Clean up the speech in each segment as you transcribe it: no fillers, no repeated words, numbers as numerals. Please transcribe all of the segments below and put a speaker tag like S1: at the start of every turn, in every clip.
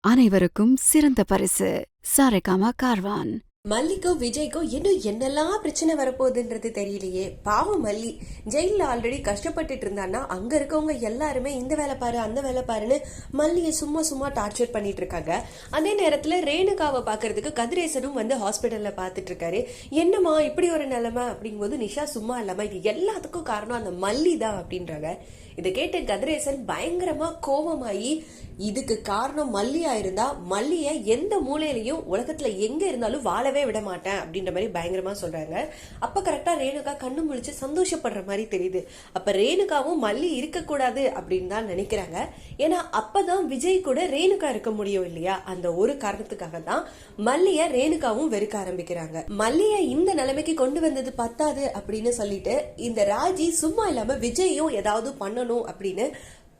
S1: அனைவருக்கும் சிறந்த பரிசு சாரேகாமா கார்வான்.
S2: மல்லிக்கும் விஜய்க்கும் இன்னும் என்னெல்லாம் பிரச்சனை வரப்போகுதுன்றது தெரியலையே. பாவம் மல்லி ஜெயில ஆல்ரெடி கஷ்டப்பட்டுட்டு இருந்தான்னா அங்க இருக்கவங்க எல்லாருமே இந்த வேலை பாரு அந்த வேலை பாருன்னு மல்லியை சும்மா சும்மா டார்ச்சர் பண்ணிட்டு இருக்காங்க. அதே நேரத்துல ரேணுகாவை பாக்குறதுக்கு கதிரேசனும் வந்து ஹாஸ்பிட்டல்ல பாத்துட்டு இருக்காரு. என்னமா இப்படி ஒரு நிலைமை அப்படிங்கும்போது நிஷா சும்மா இல்லாம இது எல்லாத்துக்கும் காரணம் அந்த மல்லி தான் அப்படின்றாங்க. இதை கேட்டு கதிரேசன் பயங்கரமா கோபமாயி இதுக்கு காரணம் மல்லியா இருந்தா மல்லிய எந்த மூலையிலையும் உலகத்துல எங்க இருந்தாலும் வாழவே விட மாட்டேன் அப்படின்ற மாதிரி பயங்கரமா சொல்றாங்க. அப்ப கரெக்டா ரேணுகா கண்ணு முழிச்சு சந்தோஷப்படுற மாதிரி தெரியுது. அப்ப ரேணுகாவும் மல்லி இருக்க கூடாது அப்படின்னு தான் நினைக்கிறாங்க. ஏன்னா அப்பதான் விஜய் கூட ரேணுகா இருக்க முடியும் இல்லையா, அந்த ஒரு காரணத்துக்காக தான் மல்லிய ரேணுகாவும் வெறுக்க ஆரம்பிக்கிறாங்க. மல்லிய இந்த நிலைமைக்கு கொண்டு வந்தது பத்தாது அப்படின்னு சொல்லிட்டு இந்த ராஜி சும்மா இல்லாம விஜயும் ஏதாவது பண்ணணும் அப்படின்னு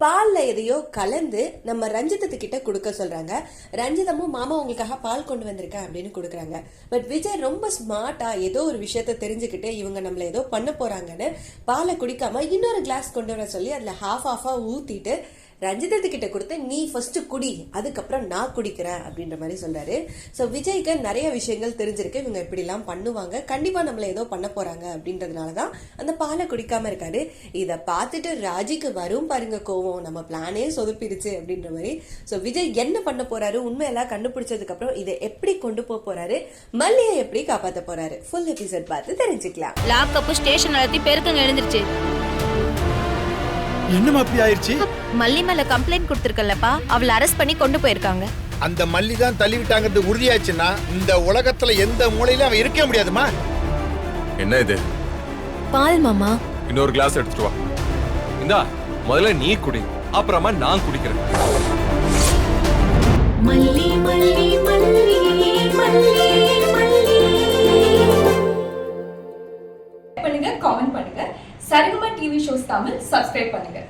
S2: பால்ல எதையோ கலந்து நம்ம ரஞ்சிதத்துக்கிட்ட கொடுக்க சொல்றாங்க. ரஞ்சிதமும் மாமா உங்களுக்காக பால் கொண்டு வந்திருக்கேன் அப்படின்னு கொடுக்குறாங்க. பட் விஜய் ரொம்ப ஸ்மார்ட்டா ஏதோ ஒரு விஷயத்த தெரிஞ்சுக்கிட்டு இவங்க நம்மள ஏதோ பண்ண போறாங்கன்னு பாலை குடிக்காம இன்னொரு கிளாஸ் கொண்டு வர சொல்லி அதுல ஹாஃபா ஊத்திட்டு ரஞ்சிதத்துக்கிட்ட கொடுத்து நீ ஃபர்ஸ்ட் குடி அதுக்கப்புறம் நான் குடிக்கிறேன் அப்படின்ற மாதிரி சொல்றாரு. ஸோ விஜய்க்கு நிறைய விஷயங்கள் தெரிஞ்சிருக்கு, இவங்க இப்படி எல்லாம் பண்ணுவாங்க, கண்டிப்பா நம்மள ஏதோ பண்ண போறாங்க அப்படின்றதுனாலதான் அந்த பாலை குடிக்காம இருக்காரு. இதை பார்த்துட்டு ராஜிக்கு வரும் பாருங்க கோவம், நம்ம பிளானே சொதப்பிடுச்சு அப்படின்ற மாதிரி. ஸோ விஜய் என்ன பண்ண போறாரு, உண்மையெல்லாம் கண்டுபிடிச்சதுக்கு அப்புறம் இதை எப்படி கொண்டு போறாரு, மல்லியை எப்படி காப்பாற்ற போறாரு, ஃபுல் எபிசோட் பார்த்து தெரிஞ்சுக்கலாம்.
S3: லாக்அப் ஸ்டேஷன் நடத்தி பெருக்கங்க எழுந்திருச்சு.
S4: என்ன அப்படி ஆயிருச்சு?
S3: மல்லி மேல கம்ப்ளைண்ட் கொடுத்திருக்கலப்பா, அவளை அரெஸ்ட் பண்ணி கொண்டு போயிருக்காங்க.
S4: அந்த மல்லி தான் தள்ளி விட்டாங்கிறது உறுதியாச்சுன்னா இந்த உலகத்துல எந்த மூலையில அவ இருக்க முடியாதுமா.
S5: என்ன இது?
S3: பால் மாமா.
S5: இன்னொரு கிளாஸ் எடுத்துட்டு வா. இந்தா முதல்ல நீ குடி, அப்புறமா நான் குடிக்கிறேன்.
S6: மல்லி மல்லி மல்லி மல்லி மல்லி.
S7: பண்ணுங்க, காமெண்ட் பண்ணுங்க. Saregama TV shows Tamil subscribe பண்ணுங்க.